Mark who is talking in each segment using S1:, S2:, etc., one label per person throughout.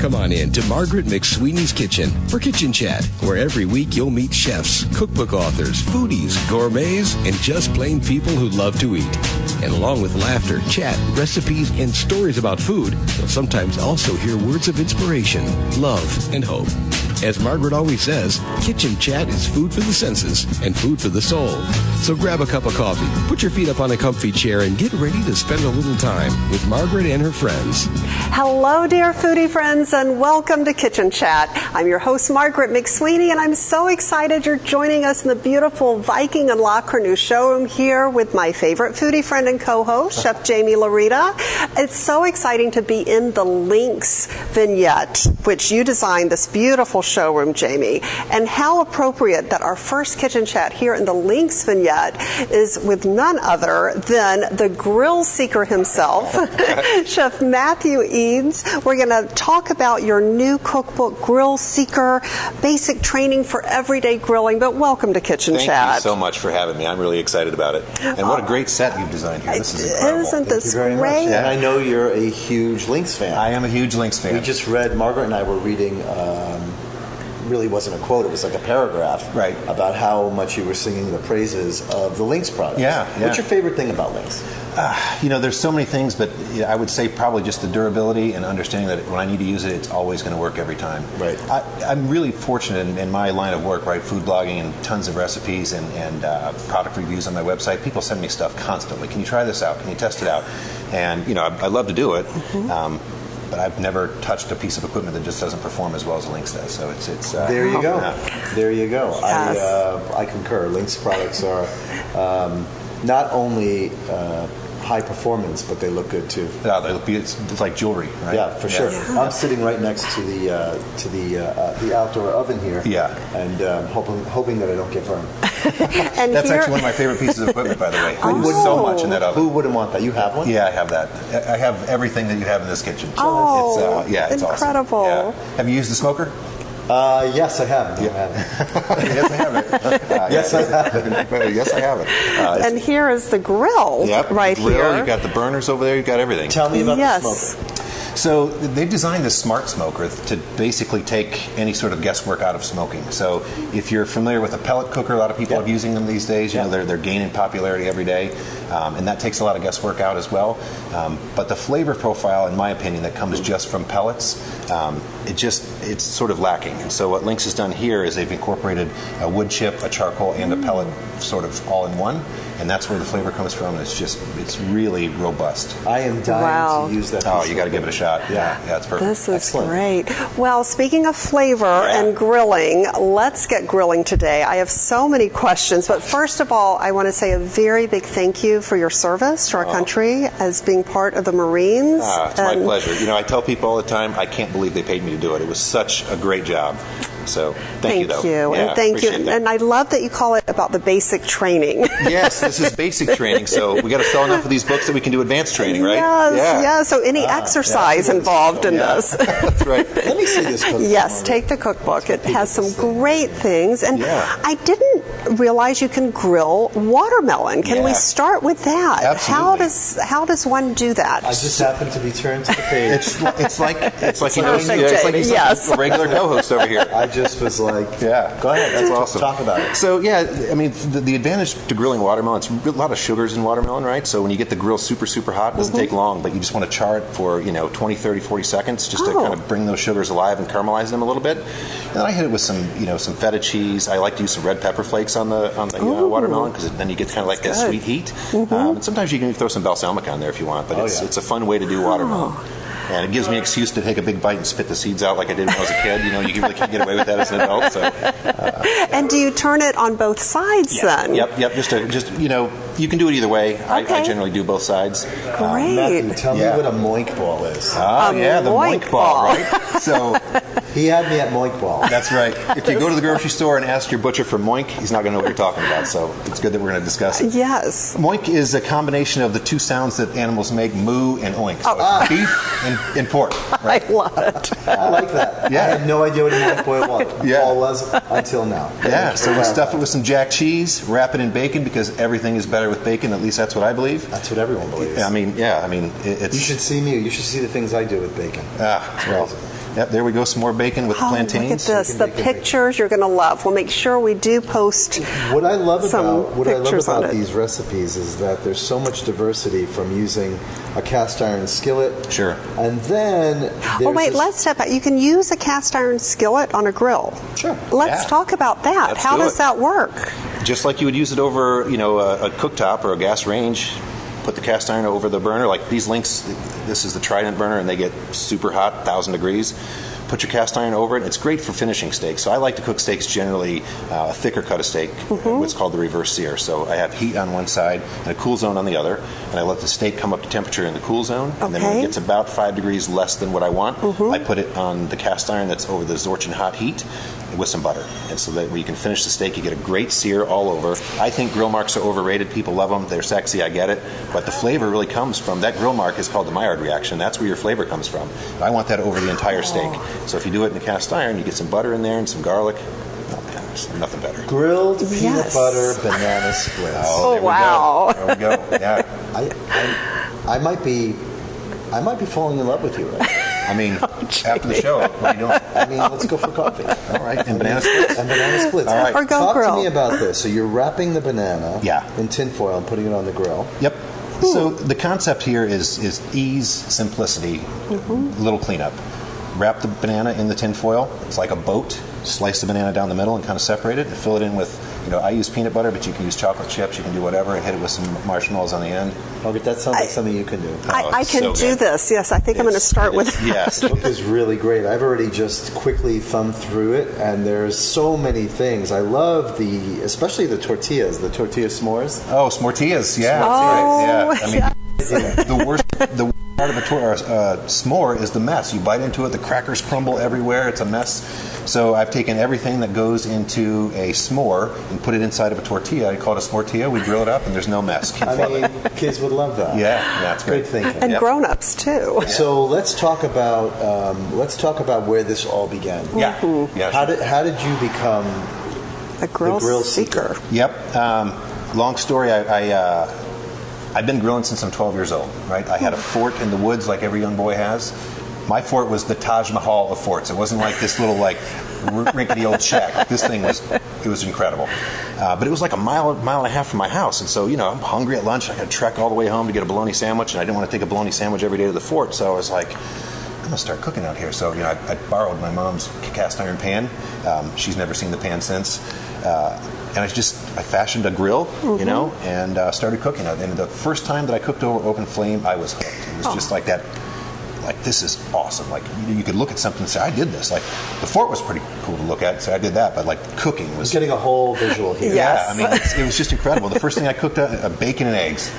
S1: Come on in to Margaret McSweeney's Kitchen for Kitchen Chat, where every week you'll meet chefs, cookbook authors, foodies, gourmets, and just plain people who love to eat. And along with laughter, chat, recipes, and stories about food, you'll sometimes also hear words of inspiration, love, and hope. As Margaret always says, Kitchen Chat is food for the senses and food for the soul. So grab a cup of coffee, put your feet up on a comfy chair, and get ready to spend a little time with Margaret and her friends.
S2: Hello, dear foodie friends, and welcome to Kitchen Chat. I'm your host, Margaret McSweeney, and I'm so excited you're joining us in the beautiful Viking and La Cornue showroom here with my favorite foodie friend and co-host, Chef Jamie Larita. It's so exciting to be in the Lynx vignette, which you designed this beautiful showroom, Jamie. And how appropriate that our first Kitchen Chat here in the Lynx vignette is with none other than the grill seeker himself, Chef Matthew Eads. We're going to talk about your new cookbook, Grill Seeker, Basic Training for Everyday Grilling. But welcome to Kitchen Chat.
S3: Thank you so much for having me. I'm really excited about it. And what a great set you've designed here. This is incredible.
S2: Isn't this
S4: very
S2: great?
S4: much. And I know you're a huge Lynx fan.
S3: I am a huge Lynx fan.
S4: We just read, Margaret and I were reading, really wasn't a quote, it was like a paragraph
S3: right,
S4: about how much you were singing the praises of the Lynx products.
S3: Yeah.
S4: What's your favorite thing about Lynx?
S3: There's so many things, but I would say probably just the durability and understanding that when I need to use it, it's always going to work every time.
S4: Right.
S3: I'm really fortunate in my line of work, right? Food blogging and tons of recipes and product reviews on my website. People send me stuff constantly. Can you try this out? Can you test it out? And, I love to do it. Mm-hmm. But I've never touched a piece of equipment that just doesn't perform as well as a Lynx does. So it's
S4: there you go. There you go.
S2: Yes.
S4: I concur. Lynx products are not only high performance, but they look good too.
S3: Yeah, they look beautiful. It's like jewelry, right?
S4: Yeah, for sure.
S2: Yeah.
S4: I'm sitting right next to the outdoor oven here.
S3: Yeah.
S4: And hoping that I don't get burned.
S2: And
S3: that's actually one of my favorite pieces of equipment, by the way. I use so much in that oven.
S4: Who wouldn't want that? You have one?
S3: Yeah, I have that. I have everything that you have in this kitchen.
S2: Oh,
S3: it's
S2: incredible.
S3: Awesome. Yeah. Have you used the smoker?
S4: Yes, I have.
S3: Yes, I have it.
S4: Yes, I have it.
S3: Yes, I have it.
S2: And here is the grill right
S3: the grill,
S2: here.
S3: You've got the burners over there. You've got everything.
S4: Tell me about the smoker.
S3: So they've designed this smart smoker to basically take any sort of guesswork out of smoking. So if you're familiar with a pellet cooker, a lot of people are using them these days. You know, they're gaining popularity every day, and that takes a lot of guesswork out as well. But the flavor profile, in my opinion, that comes just from pellets, it's sort of lacking. And so what Lynx has done here is they've incorporated a wood chip, a charcoal, and a pellet sort of all in one. And that's where the flavor comes from. It's really robust.
S4: I am dying to use that.
S3: Oh, you got to give it a shot. Yeah, it's perfect.
S2: This is
S4: Excellent.
S2: Great. Well, speaking of flavor and grilling, let's get grilling today. I have so many questions, but first of all, I want to say a very big thank you for your service to our country as being part of the Marines.
S3: It's my pleasure. I tell people all the time, I can't believe they paid me to do it. It was such a great job. So thank you, though.
S2: And thank you. And I love that you call it about the basic training.
S3: Yes, this is basic training. So we got to sell enough of these books that we can do advanced training, right?
S2: Yes. So any exercise involved in this.
S3: That's right.
S4: Let me see this cookbook.
S2: Yes, take the cookbook. It has some great things. And I didn't realize you can grill watermelon. Can we start with that?
S3: Absolutely.
S2: How does one do that?
S4: I just happened to be turned to the page.
S3: It's like
S2: Yes.
S3: a regular co-host over here.
S4: I just was like, go ahead.
S3: That's awesome.
S4: Talk about it.
S3: So, the advantage to grilling watermelon, it's a lot of sugars in watermelon, right? So when you get the grill super, super hot, it doesn't take long, but you just want to char it for, 20, 30, 40 seconds just to kind of bring those sugars alive and caramelize them a little bit. And then I hit it with some feta cheese. I like to use some red pepper flakes on the watermelon because then you get kind of like that sweet heat. And sometimes you can throw some balsamic on there if you want, but it's a fun way to do watermelon. And it gives me an excuse to take a big bite and spit the seeds out like I did when I was a kid. You really can't get away with that as an adult. So,
S2: and do you turn it on both sides then?
S3: Yep. Just you can do it either way. Okay. I generally do both sides.
S2: Great.
S4: Matthew, tell me what a moink ball is.
S3: The moink ball, right? So
S4: he had me at moink ball.
S3: That's right. If you go to the grocery store and ask your butcher for moink, he's not going to know what you're talking about. So it's good that we're going to discuss it.
S2: Yes.
S3: Moink is a combination of the two sounds that animals make, moo and oink. So beef and pork. Right?
S2: I love it.
S4: I like that.
S3: Yeah.
S4: I had no idea what a moink ball was until now.
S3: Yeah. So we stuff it with some jack cheese, wrap it in bacon because everything is better with bacon. At least that's what I believe.
S4: That's what everyone believes.
S3: It's.
S4: You should see me. You should see the things I do with bacon.
S3: Yep, there we go. Some more bacon with plantains.
S2: Look at this. The pictures you're going to love. We'll make sure we do post
S4: What I love
S2: pictures on
S4: about
S2: it.
S4: these recipes is that there's so much diversity from using a cast iron skillet.
S3: Sure.
S4: And then
S2: Let's step back. You can use a cast iron skillet on a grill.
S3: Sure.
S2: Let's
S3: Yeah.
S2: talk about that.
S3: Let's
S2: How
S3: do
S2: does
S3: it.
S2: that work?
S3: Just like you would use it over, a cooktop or a gas range. Put the cast iron over the burner. Like these Lynx, this is the Trident burner, and they get super hot, 1,000 degrees. Put your cast iron over it. It's great for finishing steaks. So I like to cook steaks generally a thicker cut of steak, what's called the reverse sear. So I have heat on one side and a cool zone on the other, and I let the steak come up to temperature in the cool zone. And then when it gets about 5 degrees less than what I want, I put it on the cast iron that's over the Zorchin hot heat with some butter. And so that when you can finish the steak, you get a great sear all over. I think grill marks are overrated. People love them. They're sexy. I get it. But the flavor really comes from that grill mark is called the Maillard reaction. That's where your flavor comes from. And I want that over the entire steak. So if you do it in the cast iron, you get some butter in there and some garlic. Oh man, there's nothing better.
S4: grilled peanut
S2: Yes.
S4: butter banana splits.
S2: Oh,
S3: there we
S2: wow.
S3: go. There we go. Yeah.
S4: I might be falling in love with you right now.
S3: I mean, after the show, what are you doing?
S4: I mean, let's go for coffee.
S3: All right. And banana splits?
S4: And banana splits.
S3: All right.
S2: Or go
S4: Talk
S2: grill.
S4: to me about this. So you're wrapping the banana
S3: Yeah.
S4: in tin foil and putting it on the grill.
S3: Yep. So the concept here is ease, simplicity, little cleanup. Wrap the banana in the tin foil. It's like a boat. Slice the banana down the middle and kind of separate it and fill it in with, I use peanut butter, but you can use chocolate chips. You can do whatever and hit it with some marshmallows on the end.
S4: Okay, that sounds like something you can do.
S2: I
S3: it's
S2: can
S3: so
S2: do
S3: good.
S2: this. Yes, I think I'm going to start with
S3: Yes.
S4: The book is really great. I've already just quickly thumbed through it, and there's so many things. I love especially the tortillas, the tortilla s'mores.
S3: Oh, s'mortillas. Yeah.
S2: Oh,
S3: I mean, the worst part of a s'more is the mess. You bite into it, the crackers crumble everywhere. It's a mess. So I've taken everything that goes into a s'more and put it inside of a tortilla. I call it a s'mortilla. We grill it up, and there's no mess. Kids love it.
S4: Kids would love that.
S3: Yeah, it's great.
S4: Good thinking.
S2: and
S3: Yep.
S2: grown-ups too.
S4: So let's talk about where this all began.
S3: Yeah. Yeah.
S4: How did you become
S2: A grill,
S4: grill
S2: seeker.
S3: Yep. Long story. I've been grilling since I'm 12 years old. Right. I had a fort in the woods like every young boy has. My fort was the Taj Mahal of forts. It wasn't like this little rickety old shack. This thing was incredible. But it was like a mile and a half from my house. And so, I'm hungry at lunch. I got to trek all the way home to get a bologna sandwich, and I didn't want to take a bologna sandwich every day to the fort. So I was like, I'm going to start cooking out here. So, I borrowed my mom's cast iron pan. She's never seen the pan since. And I fashioned a grill, and started cooking it. And the first time that I cooked over open flame, I was hooked. It was just like that. Like, this is awesome. Like, you could look at something and say, I did this. Like, the fort was pretty cool to look at, so I did that. But, cooking was...
S4: getting a whole visual here?
S2: Yes.
S3: Yeah, I mean, it was just incredible. The first thing I cooked, bacon and eggs.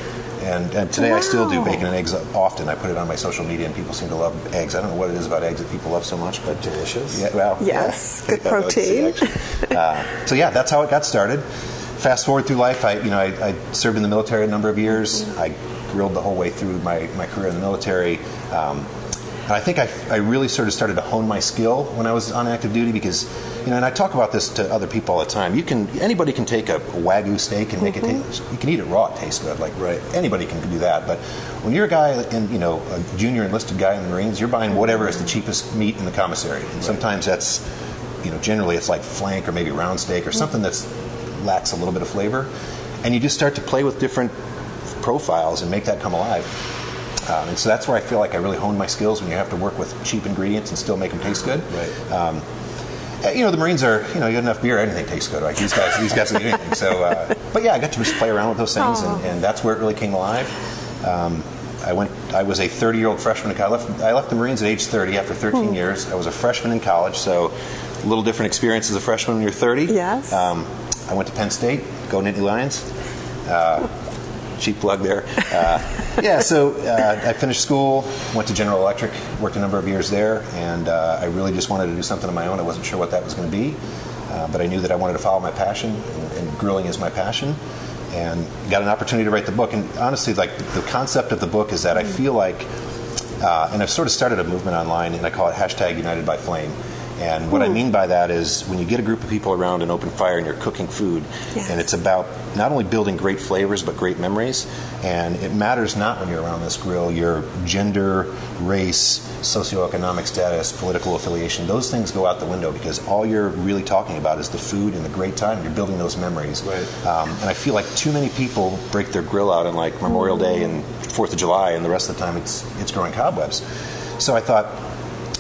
S3: And today I still do bacon and eggs often. I put it on my social media, and people seem to love eggs. I don't know what it is about eggs that people love so much, but...
S4: Delicious.
S3: Yeah, well...
S2: Yes,
S3: yeah.
S2: good protein.
S3: So, that's how it got started. Fast forward through life, I served in the military a number of years. I grilled the whole way through my career in the military. And I think I really sort of started to hone my skill when I was on active duty because, and I talk about this to other people all the time. Anybody can take a Wagyu steak and make it taste. You can eat it raw; it tastes good. Right. Anybody can do that. But when you're a guy a junior enlisted guy in the Marines, you're buying whatever is the cheapest meat in the commissary. And sometimes that's, generally it's like flank or maybe round steak or something that's lacks a little bit of flavor, and you just start to play with different profiles and make that come alive. And so that's where I feel like I really honed my skills when you have to work with cheap ingredients and still make them taste good.
S4: Right.
S3: The Marines are, you get enough beer, anything tastes good. Like these guys will do anything. So, but yeah, I got to just play around with those things, and that's where it really came alive. I was a 30-year-old freshman. I left the Marines at age 30 after 13 years. I was a freshman in college, so a little different experience as a freshman when you're 30.
S2: Yes.
S3: I went to Penn State. Go Nittany Lions. Cheap plug there. So I finished school, went to General Electric, worked a number of years there, and I really just wanted to do something on my own. I wasn't sure what that was going to be, but I knew that I wanted to follow my passion, and grilling is my passion, and got an opportunity to write the book. And honestly, the concept of the book is that I feel like, and I've sort of started a movement online, and I call it #UnitedByFlame. And what I mean by that is when you get a group of people around an open fire and you're cooking food, and it's about not only building great flavors but great memories. And it matters not when you're around this grill your gender, race, socioeconomic status, political affiliation. Those things go out the window because all you're really talking about is the food and the great time. You're building those memories.
S4: Right.
S3: And I feel like too many people break their grill out on like Memorial Day and 4th of July, and the rest of the time it's growing cobwebs. So I thought,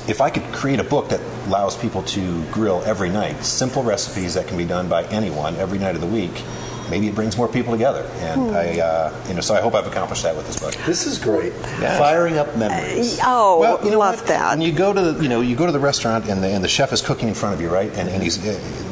S3: if I could create a book that allows people to grill every night, simple recipes that can be done by anyone every night of the week, maybe it brings more people together. And so I hope I've accomplished that with this book.
S4: This is great.
S3: Yeah.
S4: Firing up memories.
S3: Well, you know
S2: love
S3: what?
S2: that.
S3: When you go to the restaurant and the chef is cooking in front of you, right? And he's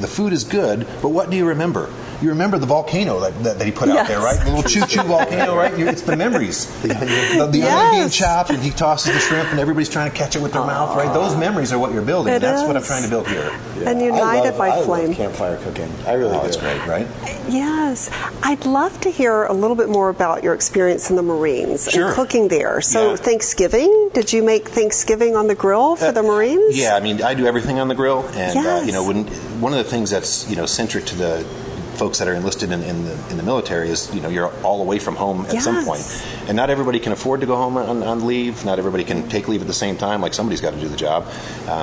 S3: the food is good, but what do you remember? You remember the volcano that he put out there, right? The little choo-choo volcano, right? It's the memories. The onion being chopped, and he tosses the shrimp, and everybody's trying to catch it with their mouth, right? Those memories are what you're building. That's what I'm trying to build here.
S4: Yeah.
S2: And united by
S4: I
S2: flame.
S4: love campfire cooking. I really do.
S3: That's great, right?
S2: Yes. I'd love to hear a little bit more about your experience in the Marines and cooking there. So Thanksgiving, did you make Thanksgiving on the grill for the Marines?
S3: Yeah, I mean, I do everything on the grill. And, one of the things that's, centric to the folks that are enlisted in the military is, you're all away from home at some point. And not everybody can afford to go home on leave. Not everybody can take leave at the same time. Like, somebody's got to do the job.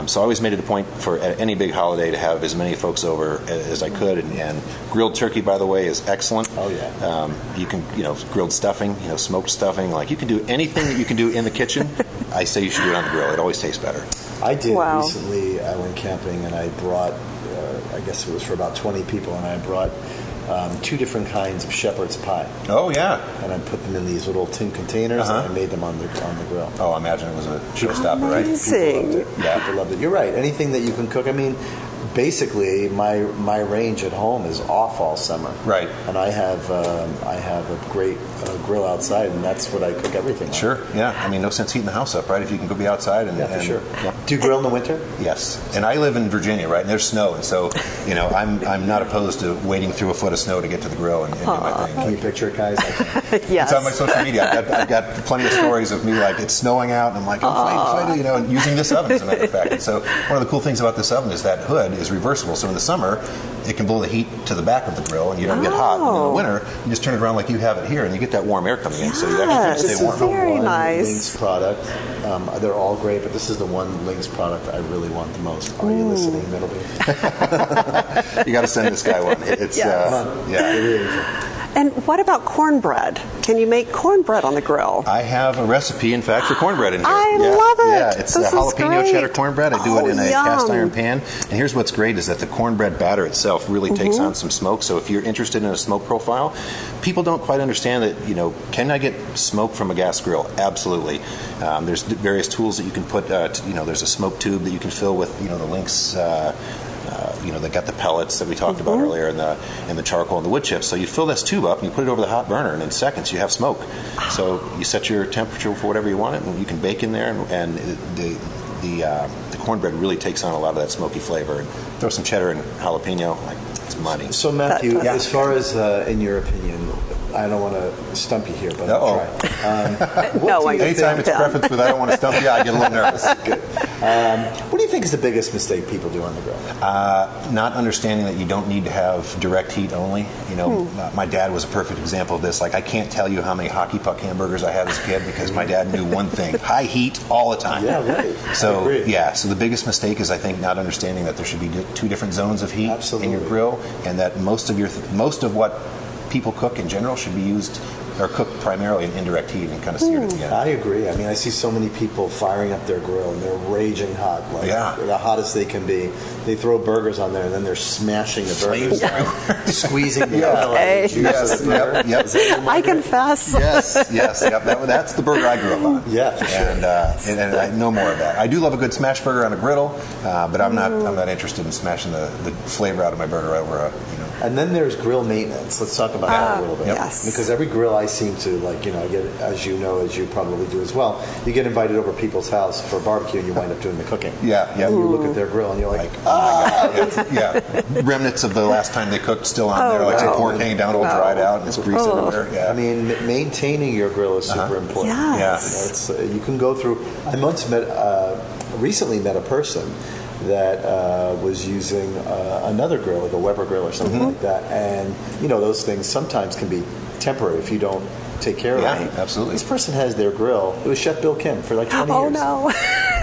S3: So I always made it a point for any big holiday to have as many folks over as I could. And grilled turkey, by the way, is excellent.
S4: Oh, yeah.
S3: You can, grilled stuffing, smoked stuffing. Like, you can do anything that you can do in the kitchen. I say you should do it on the grill. It always tastes better.
S4: I did recently. I went camping and I brought, I guess it was for about 20 people, and I brought 2 different kinds of shepherd's pie.
S3: Oh, yeah.
S4: And I put them in these little tin containers, and I made them on the grill.
S3: Oh, I imagine it was a showstopper, right?
S2: Amazing.
S4: People loved it. You're right. Anything that you can cook. I mean, basically, my range at home is off all summer.
S3: Right.
S4: And I have a great grill outside, and that's what I cook everything on.
S3: Sure. Yeah. I mean, no sense heating the house up, right? If you can go be outside and
S4: for sure.
S3: Yeah.
S4: Do you grill in the winter?
S3: Yes. And I live in Virginia, right? And there's snow, and so I'm not opposed to wading through a foot of snow to get to the grill and do my thing.
S4: Can you picture it, guys?
S2: Yes.
S3: It's on my social media. I've got plenty of stories of me, like, it's snowing out, and I'm like, I'm fighting, and using this oven, as a matter of fact. And so one of the cool things about this oven is that hood is reversible. So in the summer, it can blow the heat to the back of the grill, and you don't get hot. And in the winter, you just turn it around like you have it here, and you get that warm air coming in, so you actually can stay warm.
S2: Very nice.
S4: Lynx product. They're all great, but this is the one Lynx product I really want the most. Are you listening, Middleby?
S3: You got to send this guy one. It's
S2: And what about cornbread? Can you make cornbread on the grill?
S3: I have a recipe, in fact, for cornbread in here.
S2: I love it.
S3: Yeah, it's
S2: This
S3: a
S2: is
S3: jalapeno
S2: great.
S3: cheddar cornbread. I do it in a
S2: yum.
S3: cast iron pan. And here's what's great is that the cornbread batter itself really takes on some smoke. So if you're interested in a smoke profile, people don't quite understand that, can I get smoke from a gas grill? Absolutely. There's various tools that you can put, there's a smoke tube that you can fill with, the Lynx they got the pellets that we talked about earlier and the charcoal and the wood chips. So you fill this tube up and you put it over the hot burner, and in seconds you have smoke. So you set your temperature for whatever you want it, and you can bake in there, and the cornbread really takes on a lot of that smoky flavor. And throw some cheddar and jalapeno, it's money.
S4: So Matthew, as far as in your opinion, I don't want to stump you here, but I'll try.
S3: Anytime it's preference with I don't want to stump you, I get a little nervous.
S4: Good. What do you think is the biggest mistake people do on the grill?
S3: Not understanding that you don't need to have direct heat only. My dad was a perfect example of this. Like, I can't tell you how many hockey puck hamburgers I had as a kid because my dad knew one thing: high heat all the time.
S4: Yeah, right.
S3: So so the biggest mistake is, I think, not understanding that there should be 2 different zones of heat in your grill, and that most of what people cook in general should be used or cooked primarily in indirect heat and kind of seared at the end.
S4: I agree. I mean, I see so many people firing up their grill and they're raging hot, the hottest they can be. They throw burgers on there and then they're smashing the burgers, squeezing the juice of the burger.
S3: Yep.
S2: I confess.
S3: Yes. Yep. That's the burger I grew up on.
S4: Yeah, for sure.
S3: And I know more of that. I do love a good smash burger on a griddle, but I'm not interested in smashing the flavor out of my burger over a
S4: And then there's grill maintenance. Let's talk about that a little bit.
S2: Yes.
S4: Because every grill I seem to, I get, as you probably do as well, you get invited over people's house for a barbecue and you wind up doing the cooking.
S3: Yeah.
S4: And you look at their grill and you're like,
S3: remnants of the last time they cooked still on there, like some pork hanging down all dried out and it's grease everywhere. Yeah.
S4: I mean, maintaining your grill is super important.
S2: Yes.
S4: You can go through. I recently met a person that was using another grill, like a Weber grill or something like that. And, those things sometimes can be temporary if you don't take care of them.
S3: Yeah, absolutely.
S4: This person has their grill. It was Chef Bill Kim for like 20 years.
S2: Oh, no.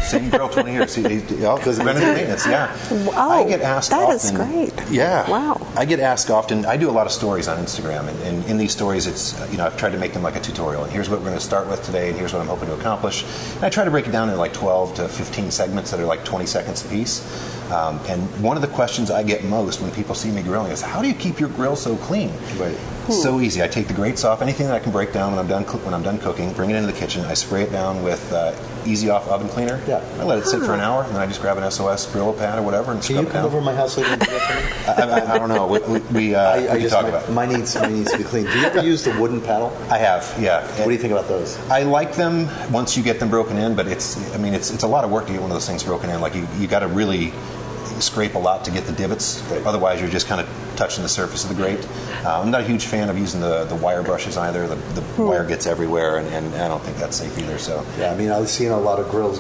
S3: Same grill, 20 years. Because preventive maintenance, yeah.
S2: Oh,
S3: I get asked
S2: that
S3: often.
S2: Is great.
S3: Yeah.
S2: Wow.
S3: I get asked often. I do a lot of stories on Instagram, and in these stories, it's I've tried to make them like a tutorial. And here's what we're going to start with today, and here's what I'm hoping to accomplish. And I try to break it down into like 12 to 15 segments that are like 20 seconds apiece. And one of the questions I get most when people see me grilling is, how do you keep your grill so clean?
S4: Right.
S3: So easy. I take the grates off, anything that I can break down when I'm done cooking, bring it into the kitchen. I spray it down with Easy Off oven cleaner.
S4: Yeah.
S3: I let it sit for an hour, and then I just grab an SOS Brillo pad or whatever and
S4: Can
S3: scrub
S4: you
S3: it
S4: come
S3: down.
S4: over to my house later and do that for me?
S3: I don't know. We can talk about it.
S4: Mine needs to be clean. Do you ever use the wooden paddle?
S3: I have, yeah.
S4: What do you think about those?
S3: I like them once you get them broken in, but it's a lot of work to get one of those things broken in. Like you got to really scrape a lot to get the divots.
S4: Right.
S3: Otherwise, you're just kind of touching the surface of the grate. I'm not a huge fan of using the wire brushes either. The wire gets everywhere, and I don't think that's safe either. So
S4: yeah, I've seen a lot of grills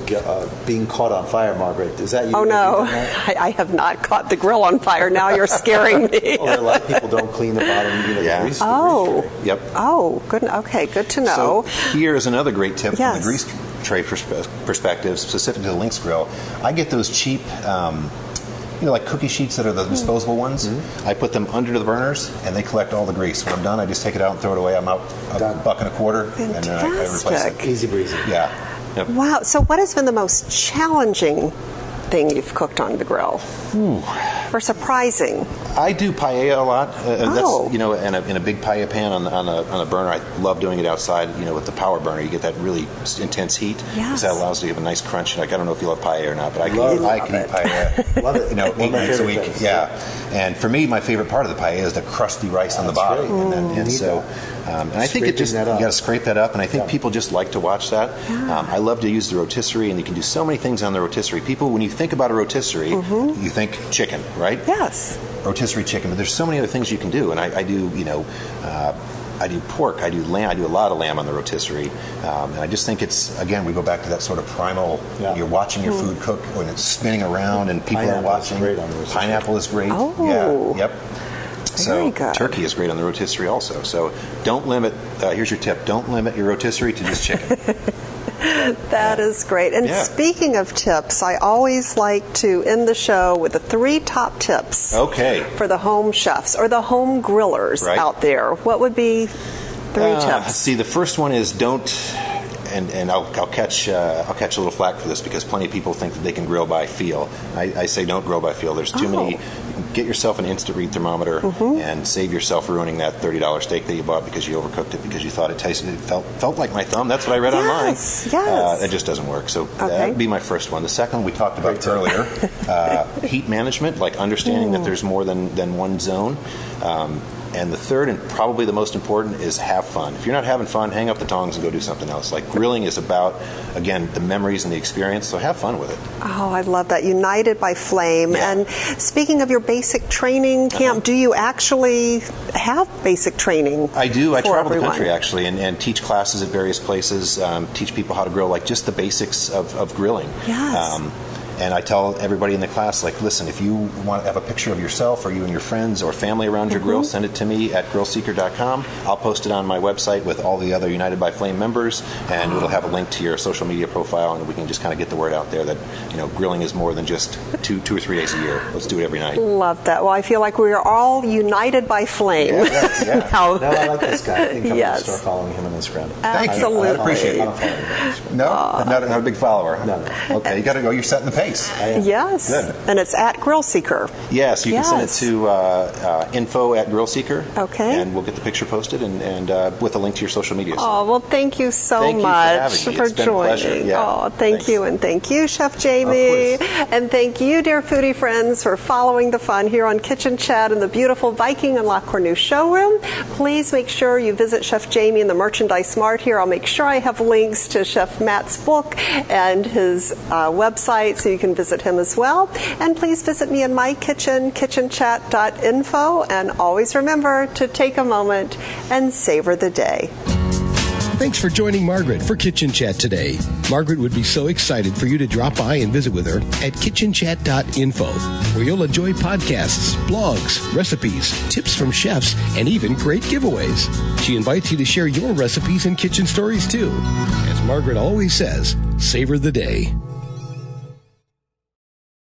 S4: being caught on fire. Margaret, is that you?
S2: Oh no, I have not caught the grill on fire. Now you're scaring me.
S4: Well, a lot of people don't clean the bottom.
S3: Yeah.
S4: The grease tray.
S3: Yep.
S2: Oh, good. Okay, good to know.
S3: So here is another great tip
S2: Yes.
S3: from the grease tray perspective, specific to the Lynx grill. I get those cheap. Like cookie sheets that are the disposable ones. Mm-hmm. I put them under the burners, and they collect all the grease. When I'm done, I just take it out and throw it away. I'm out $1.25, and then I replace it.
S4: Easy breezy.
S3: Yeah. Yep.
S2: Wow. So what has been the most challenging thing you've cooked on the grill? Or surprising?
S3: I do paella a lot.
S2: Oh.
S3: That's in a big paella pan on a burner. I love doing it outside. With the power burner, you get that really intense heat.
S2: Yes.
S3: Because that allows you to have a nice crunch. Like I don't know if you love paella or not, but I can eat paella.
S4: Love it.
S3: 8 nights a week. Yeah. And for me, my favorite part of the paella is the crusty rice on the bottom. And I think it just you got to scrape that up. And I think people just like to watch that.
S2: Yeah.
S3: I love to use the rotisserie, and you can do so many things on the rotisserie. People, when you think about a rotisserie, you think chicken, right?
S2: Yes.
S3: Rotisserie chicken, but there's so many other things you can do, and I do, I do pork, I do lamb, I do a lot of lamb on the rotisserie, and I just think it's, again, we go back to that sort of primal, you're watching your food cook when it's spinning around and people are watching.
S4: Great on the rotisserie.
S3: Pineapple is great.
S2: Oh.
S3: Yeah, yep.
S2: Very good.
S3: Turkey is great on the rotisserie also, so don't limit, here's your tip, don't limit your rotisserie to just chicken.
S2: That is great. And speaking of tips, I always like to end the show with the 3 top tips for the home chefs or the home grillers out there. What would be 3 tips?
S3: Let's see, the first one is don't, and I'll catch a little flack for this because plenty of people think that they can grill by feel. I say don't grill by feel. There's too many. Get yourself an instant read thermometer and save yourself ruining that $30 steak that you bought because you overcooked it because you thought it felt like my thumb. That's what I read online.
S2: Yes.
S3: It just doesn't work. So that would be my first one. The second one we talked about earlier, heat management, like understanding that there's more than one zone. And the third, and probably the most important, is have fun. If you're not having fun, hang up the tongs and go do something else. Like grilling is about, again, the memories and the experience, so have fun with it.
S2: Oh, I love that. United by Flame.
S3: Yeah.
S2: And speaking of your basic training camp, do you actually have basic training?
S3: I do. I travel
S2: everyone?
S3: the country, actually, and teach classes at various places, teach people how to grill, like just the basics of grilling.
S2: Yes.
S3: And I tell everybody in the class, like, listen, if you want to have a picture of yourself or you and your friends or family around your grill, send it to me at grillseeker.com. I'll post it on my website with all the other United by Flame members, and it'll have a link to your social media profile, and we can just kind of get the word out there that, grilling is more than just two or 3 days a year. Let's do it every night.
S2: Love that. Well, I feel like we are all united by flame.
S3: Yeah.
S2: Now,
S4: No, I like this guy. I think I'm going to start
S2: Yes.
S4: following him on Instagram.
S2: Absolutely.
S3: I appreciate
S4: I
S3: it.
S4: don't follow him on Instagram.
S3: No? Not a big follower?
S4: No.
S3: Okay, you got to go. You're setting the pace.
S2: Yes.
S3: Good.
S2: And it's at Grill Seeker.
S3: Yes, you can send it
S2: Yes.
S3: to info@grillseeker.
S2: Okay.
S3: And we'll get the picture posted and with a link to your social media.
S2: Oh, well, thank you so
S3: Thank you for
S2: much
S3: having me.
S2: for
S3: It's been a pleasure.
S2: joining.
S3: Yeah.
S2: Oh, thank
S3: Thanks.
S2: you. And thank you, Chef Jamie.
S3: Of course.
S2: And thank you, dear foodie friends, for following the fun here on Kitchen Chat in the beautiful Viking and La Cornue showroom. Please make sure you visit Chef Jamie in the Merchandise Mart here. I'll make sure I have links to Chef Matt's book and his website so you can visit him as well. And please visit me in my kitchen, kitchenchat.info. And always remember to take a moment and savor the day.
S1: Thanks for joining Margaret for Kitchen Chat today. Margaret would be so excited for you to drop by and visit with her at kitchenchat.info, where you'll enjoy podcasts, blogs, recipes, tips from chefs, and even great giveaways. She invites you to share your recipes and kitchen stories too. As Margaret always says, savor the day.